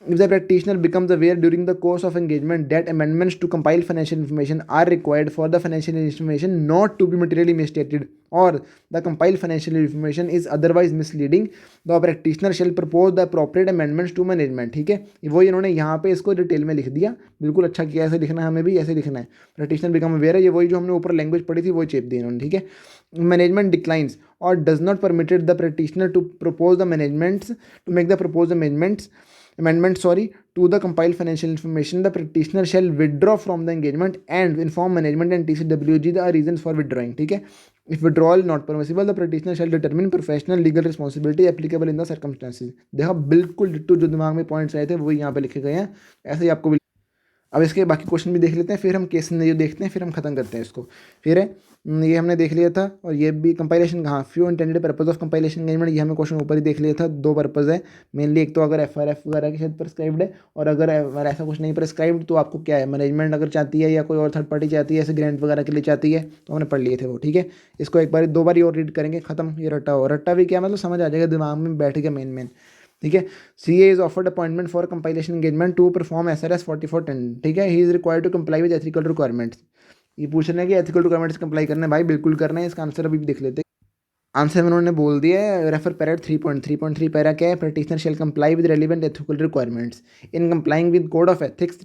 If the practitioner becomes aware during the course of engagement that amendments to compile financial information are required for the financial information not to be materially misstated or the compiled financial information is otherwise misleading, the practitioner shall propose the appropriate amendments to management, ठीक है। वही इन्होंने यहाँ पे इसको detail में लिख दिया, बिल्कुल अच्छा किया, ऐसे लिखना है, हमें भी ऐसे लिखना है। प्रैक्टिशनर बिकम अवेयर है, ये वही जो हमने ऊपर लैंग्वेज पढ़ी थी वही चेप दी इन्होंने, ठीक है। मैनेजमेंट डिक्लाइंस और does not permitted the practitioner to propose the amendments to make the proposed amendment to the compiled financial information, the practitioner shall withdraw from the engagement and inform management and TCWG the reasons for withdrawing, ठीक है। If withdrawal not permissible, the practitioner shall determine professional legal responsibility applicable in the circumstances। देखा बिल्कुल ditto जो दिमाग में points आए थे वही यहाँ पे लिखे गए हैं, ऐसे ही आपको। अब इसके बाकी क्वेश्चन भी देख लेते हैं, फिर हम केस सिनेरियो देखते हैं, फिर हम खत्म करते हैं इसको। फिर है ये हमने देख लिया था, और ये भी कंपाइलेशन कहाँ, few intended purpose of compilation engagement, ये हमें क्वेश्चन ऊपर ही देख लिया था। 2 पर्पज है मेनली, एक तो अगर FRF वगैरह के साथ प्रिस्क्राइब्ड है, और अगर ऐसा कुछ नहीं प्रिस्क्राइब्ड तो आपको क्या है, मैनेजमेंट अगर चाहती है या कोई और थर्ड पार्टी चाहती है, ऐसे ग्रांट वगैरह के लिए चाहती है, तो हमने पढ़ लिए थे वो, ठीक है। इसको एक बार 2 बार और रीड करेंगे, खत्म। ये रट्टा भी क्या मतलब समझ आ जाएगा, दिमाग में बैठ गया मेन, ठीक है। CA is offered appointment for compilation engagement to perform SRS 4410, ठीक है। He is required to comply with ethical requirements. ये पूछ रहे हैं कि एथिकल रिक्वायरमेंट्स कंप्लाई करना है, भाई बिल्कुल करना है, इसका आंसर अभी भी देख लेते हैं। आंसर में उन्होंने बोल दिया है, रेफर पैरा 3.3.3 पैरा क्या है, practitioner shall comply with relevant ethical requirements in complying with code of ethics,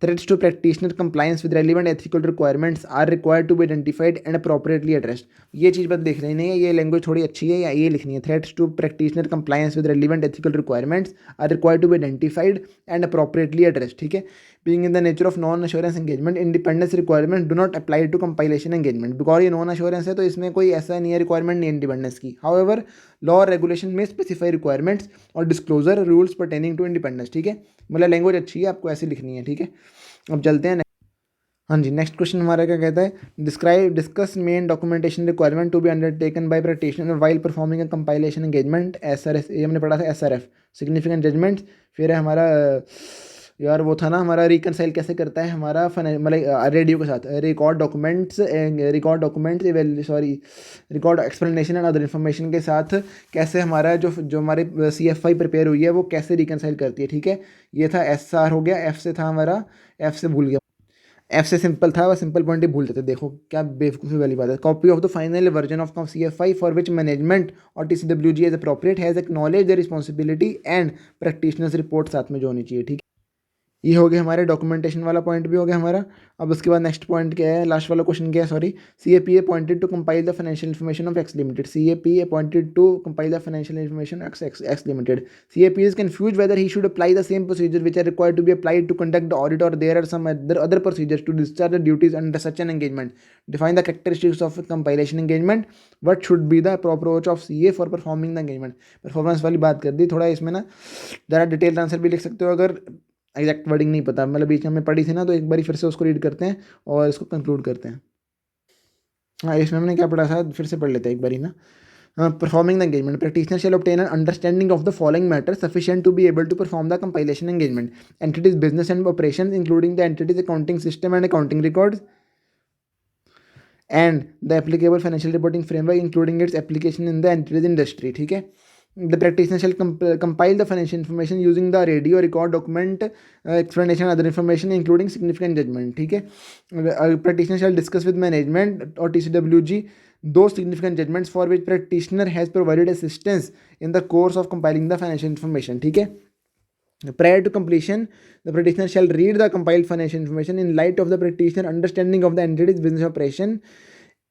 threats to practitioner compliance with relevant ethical requirements are required to be identified and appropriately addressed. ये चीज़ बस देख लेनी है, ये language थोड़ी अच्छी है, या ये लिखनी है, threats to practitioner compliance with relevant ethical requirements are required to be identified and appropriately addressed, ठीक है। Being in the nature of non-assurance engagement, independence requirement do not apply to compilation engagement, because ये non assurance है तो इसमें कोई ऐसा नहीं है रिक्वायरमेंट नहीं इंडिपेंडेंस की। However, law or regulation में specify requirements और disclosure rules pertaining to independence, ठीक है। मतलब लैंग्वेज अच्छी है, आपको ऐसे लिखनी है, ठीक है। अब चलते हैं। हाँ जी, नेक्स्ट क्वेश्चन हमारा क्या कहता है, discuss main documentation requirement to be undertaken by practitioner while performing a compilation engagement, SRS, ये हमने पढ़ा था SRF, सिग्निफिकेंट जजमेंट्स। फिर है हमारा यार वो था ना हमारा रिकनसाइल कैसे करता है हमारा मतलब रेडियो के साथ, record explanation and other information के साथ कैसे हमारा जो हमारे CFI प्रिपेयर हुई है वो कैसे रिकनसाइल करती है, ठीक है। ये था SR हो गया, F से था हमारा, F से भूल गया, F से सिंपल था, वह सिंपल पॉइंट ही भूल जाते, देखो क्या बेवकूफ़ी वाली बात है। Copy of the final version of CFI for which management और TCWG as appropriate has acknowledge the responsibility and practitioners report साथ में जो होनी चाहिए, ठीक है। ये हो गया हमारे डॉक्यूमेंटेशन वाला पॉइंट भी हो गया हमारा। अब उसके बाद नेक्स्ट पॉइंट क्या है, लास्ट वाला क्वेश्चन क्या है, sorry, CAP appointed to compile the financial information of X limited, CAP appointed to compile the financial information X limited. CAP is confused whether he should apply the same procedure which are required to be applied to conduct the audit or there are some other procedures to discharge the duties under such an engagement. Define the characteristics of compilation engagement. What should be the approach of CA for performing the engagement. Performance वाली बात कर दी, थोड़ा इसमें ना ज़रा detail answer भी लिख सकते हो अगर एग्जैक्ट वर्डिंग नहीं पता, मतलब बीच में हमने पढ़ी थी ना, तो एक बार फिर से उसको रीड करते हैं और इसको कंक्लूड करते हैं। हाँ, इसमें हमने क्या पढ़ा था फिर से पढ़ लेते हैं एक बारी ना। performing the engagement. Practitioner shall obtain an understanding of the following matters sufficient to be able to perform the compilation engagement. Entities, business and operations, including the entities accounting system and accounting records, and the applicable financial reporting framework, including its application in the entities industry. ठीक है. The practitioner shall compile the financial information using the radio record document, explanation and other information including significant judgment. ठीक है. Practitioner shall discuss with management or TCWG those significant judgments for which practitioner has provided assistance in the course of compiling the financial information. ठीक है. Prior to completion, the practitioner shall read the compiled financial information in light of the practitioner understanding of the entity's business operation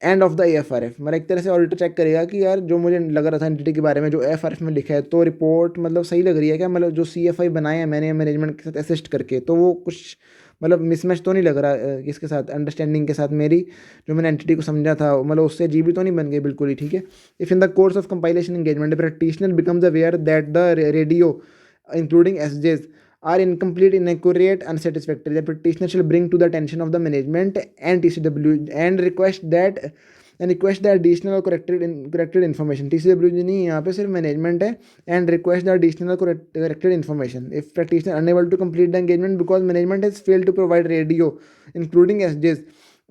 end of the AFRF. मतलब एक तरह से auditor check करेगा कि यार जो मुझे लग रहा था एंटिटी के बारे में जो AFRF में लिखा है तो रिपोर्ट मतलब सही लग रही है क्या, मतलब जो CFI बनाए हैं मैंने मैनेजमेंट के साथ असिस्ट करके, तो वो कुछ मतलब मिसमैच तो नहीं लग रहा इसके साथ, अंडरस्टैंडिंग के साथ मेरी जो मैंने एंटिटी को समझा था मतलब उससे अजीब तो नहीं बन गई बिल्कुल ही. ठीक है. If in the course of compilation engagement practitioner becomes aware that the radio including SJs are incomplete, inaccurate, unsatisfactory, the practitioner shall bring to the attention of the management and TCW and request the additional or corrected information. TCW नहीं यहाँ पे सिर्फ management है, and request the additional corrected information. If practitioner unable to complete the engagement because management has failed to provide radio including SJs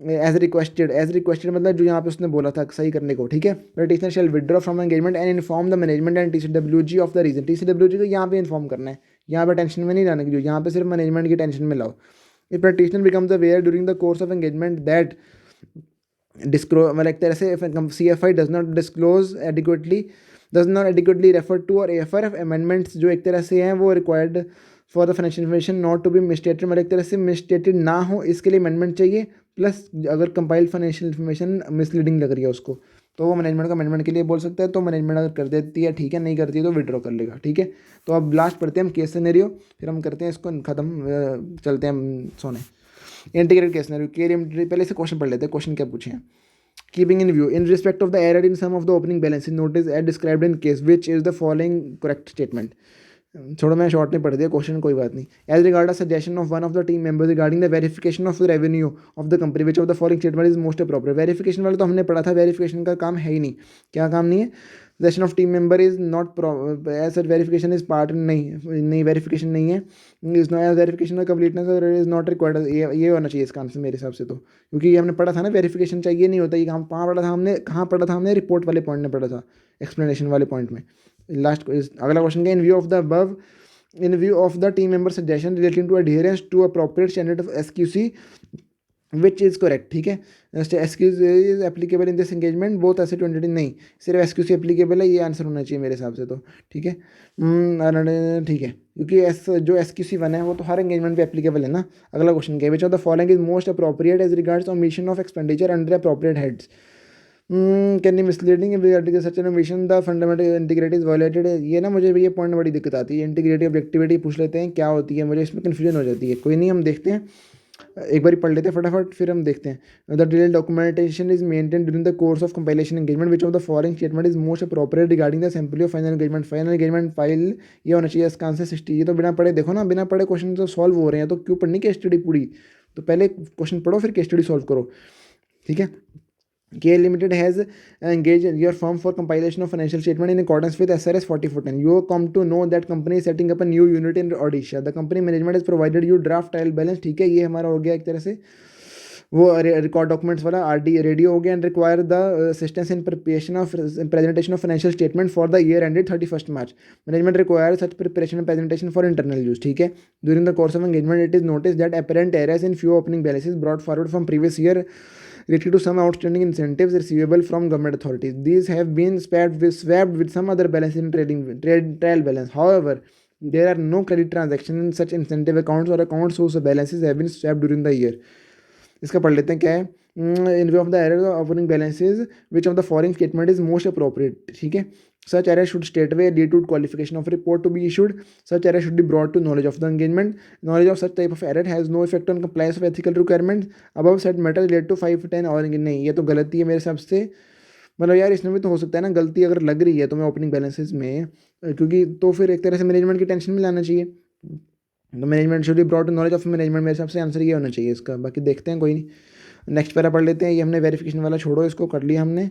as requested मतलब जो यहाँ पे उसने बोला था सही करने को. ठीक है. Practitioner shall withdraw from engagement and inform the management and TCWG of the reason. TCWG को यहाँ पे इन्फॉर्म करना है, यहाँ पे टेंशन में नहीं लाने की, जो यहाँ पे सिर्फ मैनेजमेंट की टेंशन में लाओ. If practitioner becomes aware during the course of engagement that disclose मतलब एक तरह से CFI does not adequately refer to और AFRF अमेंडमेंट्स जो एक तरह से हैं वो required for the financial information not to be misstated, मतलब एक तरह से मिसस्टेटेड ना हो इसके लिए अमेंडमेंट चाहिए. प्लस अगर कंपाइल्ड फाइनेंशियल इन्फॉर्मेशन मिसलीडिंग लग रही है उसको तो वो मैनेजमेंट का अमेंडमेंट के लिए बोल सकता है. तो मैनेजमेंट अगर कर देती है ठीक है, नहीं करती है तो विड्रॉ कर लेगा. ठीक है. तो अब लास्ट पढ़ते हैं हम केस सिनेरियो, फिर हम करते हैं इसको ख़त्म, चलते हैं हम सोने. Integrated case scenario. पहले से क्वेश्चन पढ़ लेते हैं. क्वेश्चन क्या पूछे हैं. Keeping in view, in respect of the error in some of the opening balances notice as described in case, which is the following correct statement. छोड़ो मैं शॉर्ट में पढ़ दिया क्वेश्चन, कोई बात नहीं. As regard a suggestion of one of the team members regarding the verification of the revenue of the company which of the following statement is most appropriate. Verification वाला तो हमने पढ़ा था, वेरिफिकेशन का काम है ही नहीं. क्या काम नहीं है. Suggestion of team member is not as such verification is part, नहीं वेरिफिकेशन नहीं है. Is not verification completeness is not required. ये होना चाहिए इसका आंसर मेरे हिसाब से, तो क्योंकि ये हमने पढ़ा था ना वेरिफिकेशन चाहिए नहीं होता. ये कहाँ पढ़ा था हमने रिपोर्ट वाले पॉइंट में पढ़ा था, एक्सप्लेनेशन वाले पॉइंट में. लास्ट अगला क्वेश्चन क्या. इन view of the above, in view of the team member suggestion relating to adherence to appropriate standard of SQC, which is correct. ठीक है. SQC is applicable in this engagement both asset to entity, नहीं सिर्फ SQC applicable है, ये answer होना चाहिए मेरे हिसाब से तो. ठीक है. ठीक है, क्योंकि जो SQC 1 है वो तो हर एंगेजमेंट पे एप्लीकेबल है ना. अगला क्वेश्चन क्या है. Which of the following is most appropriate as regards omission of expenditure under appropriate heads. Can be misleading such innovation the fundamental integrity is violated. ये ना मुझे ये पॉइंट बड़ी दिक्कत आती है. इंटीग्रिटी ऑब्जेक्टिविटी पूछ लेते हैं क्या होती है, मुझे इसमें कन्फ्यूजन हो जाती है. कोई नहीं, हम देखते हैं, एक बार पढ़ लेते हैं फटाफट फिर हम देखते हैं. The detail documentation is maintain during the course of compilation engagement which of the following statement is most appropriate regarding the sample of final engagement. Final engagement file ये होना चाहिए. इसका आंसर 60. ये तो बिना पढ़े देखो ना, बिना पढ़े क्वेश्चन तो सॉल्व हो रहे हैं, तो क्यों पढ़नी केस स्टडी पूरी. तो पहले क्वेश्चन पढ़ो फिर केस स्टडी सॉल्व करो. ठीक है. KL Limited has engaged your firm for compilation of financial statement in accordance with SRS 4410. You come to know that company is setting up a new unit in Odisha. The company management has provided you draft trial balance. ठीक है, ये हमारा हो गया एक तरह से वो रिकॉर्ड डॉक्यूमेंट्स वाला RD रेडियो हो गया. And require the assistance in presentation of financial statement for the year ended 31 March. Management require such preparation and presentation for internal use. ठीक है. During the course of engagement it is notice that apparent errors in few opening balances brought forward from previous year related to some outstanding incentives receivable from government authorities. These have been swapped with some other balance in trial balance. However, there are no credit transactions in such incentive accounts or accounts whose balances have been swapped during the year. इसका पढ़ लेते हैं क्या है. In view of the error of opening balances, which of the following statement is most appropriate. ठीक है. Such error should straightway lead to qualification of report to be issued. Such error should be brought to knowledge of the engagement. Knowledge of such type of error has no effect on compliance of ethical requirements. Above said matter related to 510 और नहीं, ये तो गलती है मेरे हिसाब से. मतलब यार इसमें भी तो हो सकता है ना, गलती अगर लग रही है तो मैं ओपनिंग बैलेंसेज में, क्योंकि तो फिर एक तरह से मैनेजमेंट की टेंशन में लाना चाहिए. तो management should be brought to knowledge of management, मेरे हिसाब से आंसर ये होना चाहिए इसका. बाकी देखते हैं, कोई नहीं. नेक्स्ट पैरा पढ़ लेते हैं. ये हमने वेरिफिकेशन वाला छोड़ो, इसको कर लिया हमने.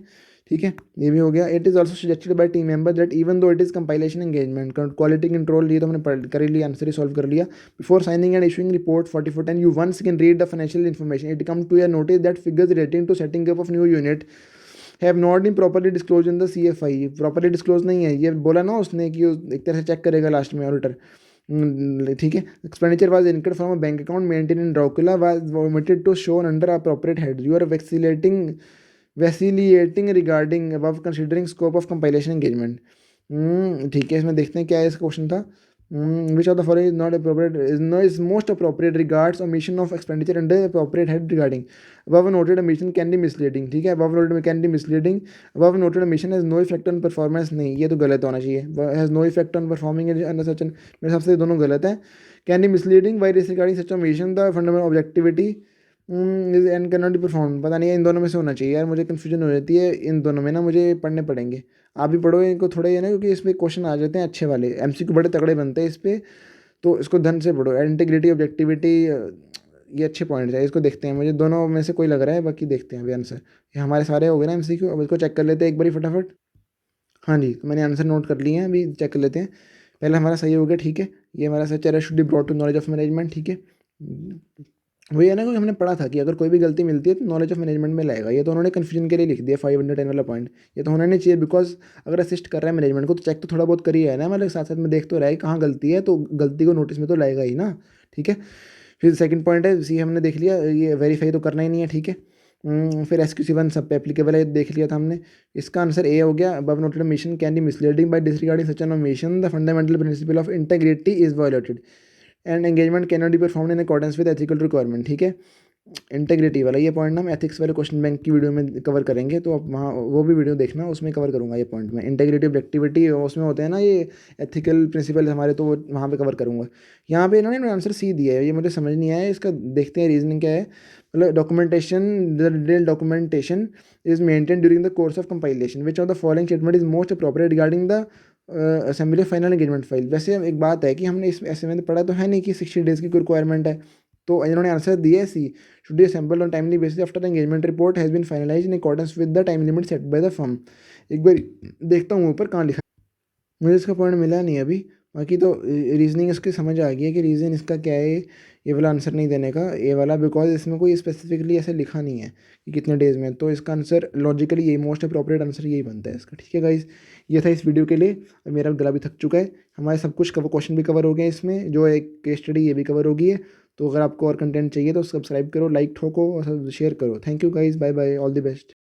ठीक है, ये भी हो गया। It is also suggested by team member that even though it is compilation engagement quality control, ये तो हमने पढ़ कर ही लिया, आंसर ही सॉल्व कर लिया। Before signing and issuing report 4410 you once can read the financial information it come to your notice that figures relating to setting up of new unit have not been properly disclose in the CFI। Properly disclose नहीं है, ये बोला ना उसने कि एक तरह से चेक करेगा लास्ट में ऑडिटर। ठीक है, expenditure was incurred from a bank account maintain in Dracula was omitted to shown under appropriate head. You are vacillating regarding above considering scope of compilation engagement. ठीक है, इसमें देखते हैं क्या है, इसका क्वेश्चन था विच of the following is not appropriate is most appropriate regards omission of expenditure under appropriate head regarding above noted omission can be misleading। ठीक है, above noted can be misleading, above noted omission has no effect on performance, नहीं ये तो गलत होना चाहिए, has no effect on performing under such an, मेरे हिसाब से ये दोनों गलत है। can be misleading by disregarding such omission the fundamental objectivity is and cannot be performed, पता नहीं है इन दोनों में से होना चाहिए यार, मुझे कन्फ्यूजन हो जाती है इन दोनों में ना, मुझे पढ़ने पड़ेंगे। आप भी पढ़ो इनको थोड़ा ये ना, क्योंकि इसमें क्वेश्चन आ जाते हैं अच्छे वाले, MCQ बड़े तगड़े बनते हैं इस पर, तो इसको ध्यान से पढ़ो। इंटीग्रिटी, ऑब्जेक्टिविटी, ये अच्छे पॉइंट्स है, इसको देखते हैं, मुझे दोनों में से कोई लग रहा है, बाकी देखते हैं अभी आंसर। ये हमारे सारे हो गए ना MCQ, अब इसको चेक कर लेते हैं एक बारी फटाफट। हाँ जी, तो मैंने आंसर नोट कर लिए हैं, अभी चेक कर लेते हैं। पहला हमारा सही हो गया, ठीक है, ये हमारा सच है, should be brought to knowledge of management. ठीक है, वही है ना, क्योंकि हमने पढ़ा था कि अगर कोई भी गलती मिलती है तो नॉलेज ऑफ मैनेजमेंट में लाएगा, ये तो उन्होंने कन्फ्यूजन के लिए लिख दिया 510 वाला पॉइंट, ये तो होना नहीं चाहिए, बिकॉज अगर असिस्ट कर रहा है मैनेजमेंट को तो चेक तो थोड़ा बहुत करिए है ना, मतलब साथ साथ में देख तो रहा है कहाँ गलती है, तो गलती को नोटिस में तो लाएगा ही ना। ठीक है, फिर सेकंड पॉइंट है सी, हमने देख लिया, ये वेरीफाई तो करना ही नहीं है। ठीक है, फिर SQC1 सब पे एप्लीकेबल है, देख लिया था हमने। इसका आंसर ए हो गया, above noted mission can be misleading by disregarding such an mission the fundamental principle of integrity is violated and engagement can not be performed in accordance with ethical requirement. ठीक है, integrity वाला ये point ना हम ethics वाले question bank की video में cover करेंगे, तो आप वहाँ वो भी वीडियो देखना, उसमें कवर करूँगा ये पॉइंट में। इंटेग्रिटी, ऑब्जेक्टिविटी उसमें होते हैं ना ये एथिकल प्रिंसिपल हमारे, तो वो वहाँ पे कवर करूँगा। यहाँ पे इन्होंने आंसर सी दिया है, ये मुझे समझ नहीं आया, इसका देखते हैं रीजनिंग क्या है। मतलब documentation, the detail documentation is maintain during the course of compilation, which of the following statement is most appropriate regarding the assembly final engagement file. वैसे एक बात है कि हमने इस ऐसे में पढ़ा तो है नहीं कि 60 डेज़ की कोई रिक्वायरमेंट है, तो इन्होंने आंसर दिया है सी, should be assembled on timely basis after the engagement report has been finalized in accordance with the time limit set by the firm। एक बार देखता हूँ ऊपर कहाँ लिखा, मुझे इसका पॉइंट मिला नहीं अभी, बाकी तो रीजनिंग इसकी समझ आ गई है कि रीज़न इसका क्या है, ये वाला आंसर नहीं देने का, ये वाला, बिकॉज इसमें कोई स्पेसिफिकली ऐसे लिखा नहीं है कि कितने डेज़ में, तो इसका आंसर लॉजिकली यही मोस्ट अप्रोप्रिएट आंसर यही बनता है इसका। ठीक है गाइस, ये था इस वीडियो के लिए, और मेरा गला भी थक चुका है, हमारे सब कुछ क्वेश्चन भी कवर हो गए इसमें, जो एक केस स्टडी ये भी कवर हो गई है। तो अगर आपको और कंटेंट चाहिए तो सब्सक्राइब करो, लाइक ठोको और शेयर करो। Thank you guys, bye bye, all the best.